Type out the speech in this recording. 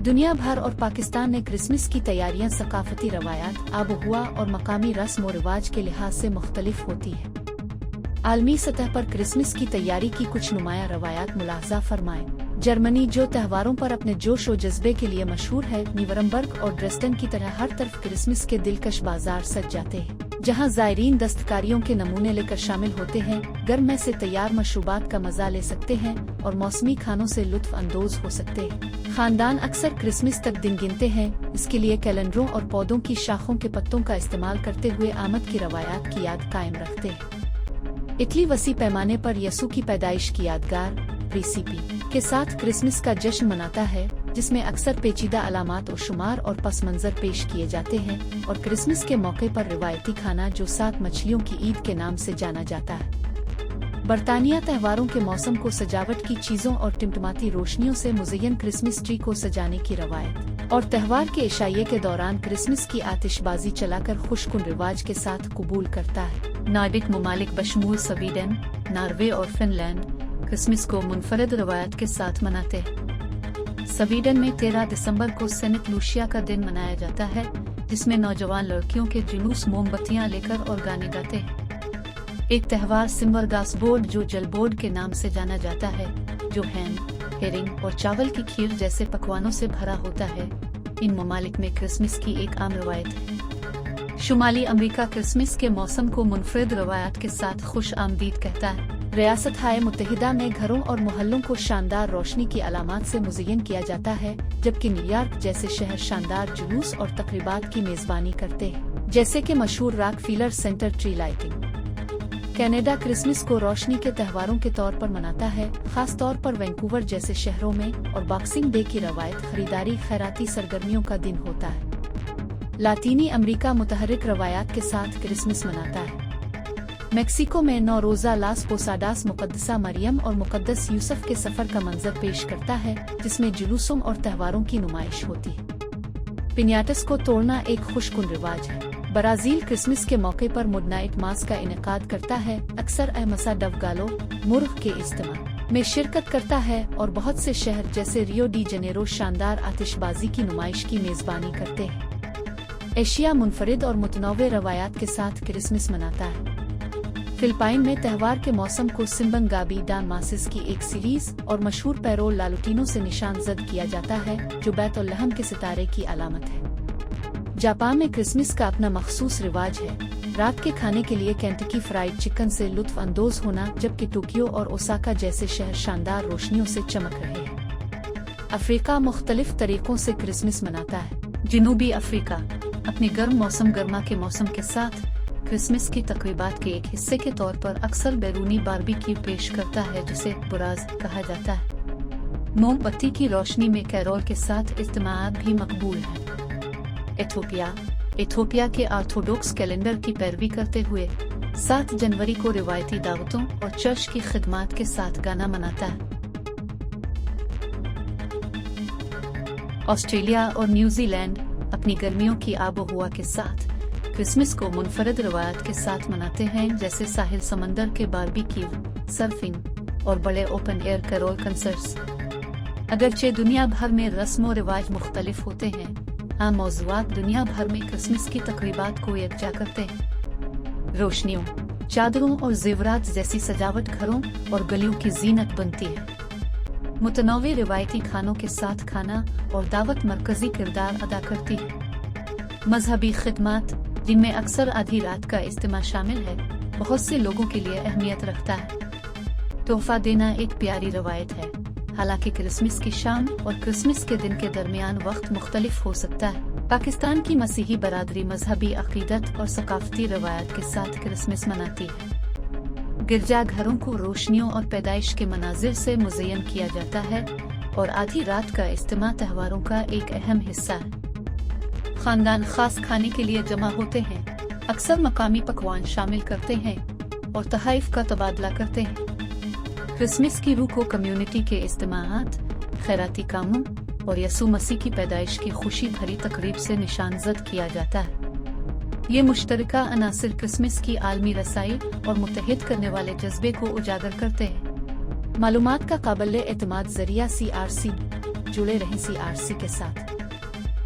दुनिया भर और पाकिस्तान में क्रिसमस की तैयारियां सकाफती रवायात, आबोहुआ और मकामी रस्म व रिवाज के लिहाज से मुख्तलिफ होती है। आलमी सतह पर क्रिसमस की तैयारी की कुछ नुमाया रवायात मुलाहजा फरमाएं। जर्मनी, जो त्योहारों पर अपने जोश और जज्बे के लिए मशहूर है, न्यूरमबर्ग और ड्रेस्डन की तरह हर तरफ क्रिसमस के दिलकश बाजार सज जाते हैं, जहां ज़ायरीन दस्तकारियों के नमूने लेकर शामिल होते हैं, गर्म में से तैयार मशरूबात का मजा ले सकते हैं और मौसमी खानों से लुत्फ अंदोज हो सकते हैं। खानदान अक्सर क्रिसमस तक दिन गिनते हैं, इसके लिए कैलेंडरों और पौधों की शाखों के पत्तों का इस्तेमाल करते हुए आमद की रवायात की याद कायम रखते हैं। इटली वसी पैमाने पर यसू की पैदाइश की यादगार रेसिपी के साथ क्रिसमस का जश्न मनाता है, जिसमें अक्सर पेचीदा अलामात और शुमार और पस मंजर पेश किए जाते हैं, और क्रिसमस के मौके पर रिवायती खाना जो 7 मछलियों की ईद के नाम से जाना जाता है। बरतानिया त्योहारों के मौसम को सजावट की चीजों और टिमटिमाती रोशनियों से मुज़य्यन क्रिसमस ट्री को सजाने की रवायत और त्योहार के इशाइये के दौरान क्रिसमस की आतिशबाजी चलाकर खुशकुन रिवाज के साथ कबूल करता है। नॉर्डिक ममालिक बशमूल स्वीडन, नॉर्वे और फिनलैंड क्रिसमस को मुनफरद रवायत के साथ मनाते हैं। स्वीडन में 13 दिसंबर को सेंट लूसिया का दिन मनाया जाता है, जिसमें नौजवान लड़कियों के जुलूस मोमबत्तियां लेकर और गाने गाते हैं। एक त्योहार सिमरगासबोर्ड, जो जलबोर्ड के नाम से जाना जाता है, जो हैम, हेरिंग और चावल की खीर जैसे पकवानों से भरा होता है, इन ममालिक में क्रिसमस की एक आम रवायत है। शुमाली अमेरिका क्रिसमस के मौसम को मुनफरद रवायत के साथ खुश आमदीद कहता है। रियासत हाय मुत्तहिदा में घरों और मोहल्लों को शानदार रोशनी की अलामात से मुज़य्यन किया जाता है, जबकि न्यूयॉर्क जैसे शहर शानदार जुलूस और तकरीबात की मेजबानी करते हैं, जैसे कि मशहूर Rockefeller Center tree lighting. Canada Christmas को रोशनी के त्योहारों के तौर पर मनाता है, खास तौर पर वैंकूवर जैसे शहरों में, और बॉक्सिंग डे की रवायत खरीदारी खैराती सरगर्मियों का दिन होता है। लातीनी अमेरिका मुतहर्रिक रवायात के साथ क्रिसमस मनाता है। मेक्सिको में 9 रोज़ा लास पोसाडास मुकद्दसा मरियम और मुकद्दस यूसुफ के सफर का मंजर पेश करता है, जिसमें जुलूसों और त्योहारों की नुमाइश होती है। पिन्याटस को तोड़ना एक खुशकुन रिवाज है। ब्राजील क्रिसमस के मौके पर मिडनाइट मास का इनेकाद करता है, अक्सर अहमसा डवगालो मुर्ग के इस्तेमाल में शिरकत करता है, और बहुत से शहर जैसे रियो डी जनेरो शानदार आतिशबाजी की नुमाइश की मेजबानी करते हैं। एशिया मुनफरिद और मुतनव्वे रवायात के साथ क्रिसमस मनाता है। फिलिपाइन में त्योहार के मौसम को सिम्बन गाबी डान मासिस की एक सीरीज और मशहूर पैरोल लालुटीनों से निशान जद किया जाता है, जो बैतुल-लहम के सितारे की अलामत है। जापान में क्रिसमस का अपना मखसूस रिवाज है, रात के खाने के लिए केंटकी फ्राइड चिकन से लुत्फ अंदोज होना, जबकि टोक्यो और ओसाका जैसे शहर शानदार रोशनियों से चमक रहे हैं। अफ्रीका मुख्तलिफ तरीकों से क्रिसमस मनाता है। जनूबी अफ्रीका अपने गर्म मौसम गर्मा के मौसम के साथ क्रिसमस की तकरीबात के एक हिस्से के तौर पर अक्सर बैरूनी बारबेक्यू पेश करता है, जिसे बुराज कहा जाता है। मोमबत्ती की रोशनी में कैरोल के साथ इज्तिमात भी मकबूल है। इथोपिया के ऑर्थोडॉक्स कैलेंडर की पैरवी करते हुए 7 जनवरी को रिवायती दावतों और चर्च की खिदमात के साथ गाना मनाता है। ऑस्ट्रेलिया और न्यूजीलैंड अपनी गर्मियों की आबोहुआ के साथ क्रिसमस को मुनफरद रवायत के साथ मनाते हैं, जैसे साहिल समंदर के बारबेक्यू, सर्फिंग और बड़े ओपन एयर कैरोल कंसर्ट्स। अगरचे दुनिया भर में रस्म व रिवाज मुख्तलिफ होते हैं, आम मौज़ूआत दुनिया भर में क्रिसमस की तकरीबात को यकजा करते हैं। रोशनियों, चादरों और जेवरात जैसी सजावट घरों और गलियों की जीनत बनती है। मुतनव्वे रिवायती खानों के साथ खाना और दावत मरकजी किरदार अदा करती है। मजहबी खिदमत, जिनमें अक्सर आधी रात का इस्तेमाल शामिल है, बहुत से लोगों के लिए अहमियत रखता है। तोहफा देना एक प्यारी रवायत है, हालांकि क्रिसमस की शाम और क्रिसमस के दिन के दरमियान वक्त मुख्तलिफ हो सकता है। पाकिस्तान की मसीही बरादरी मजहबी अकीदत और सकाफती रवायत के साथ क्रिसमस मनाती है। गिरजा घरों को रोशनियों और पैदाइश के मनाजिर से मुज़य्यन किया जाता है, और आधी रात का इस्तेमाल त्योहारों का एक अहम हिस्सा है। खानदान खास खाने के लिए जमा होते हैं, अक्सर मकामी पकवान शामिल करते हैं और तहाइफ का तबादला करते हैं। क्रिसमस की रूह को कम्युनिटी के इज्तिमाआत, खैराती कामों और यसू मसीह की पैदाइश की खुशी भरी तकरीब से निशानजद किया जाता है। ये मुश्तरका अनासिर क्रिसमस की आलमी रसाई और मुत्तहिद करने वाले जज्बे को उजागर करते हैं। मालूमात का काबिल एतमाद जरिया CRC जुड़े रहें CRC के साथ।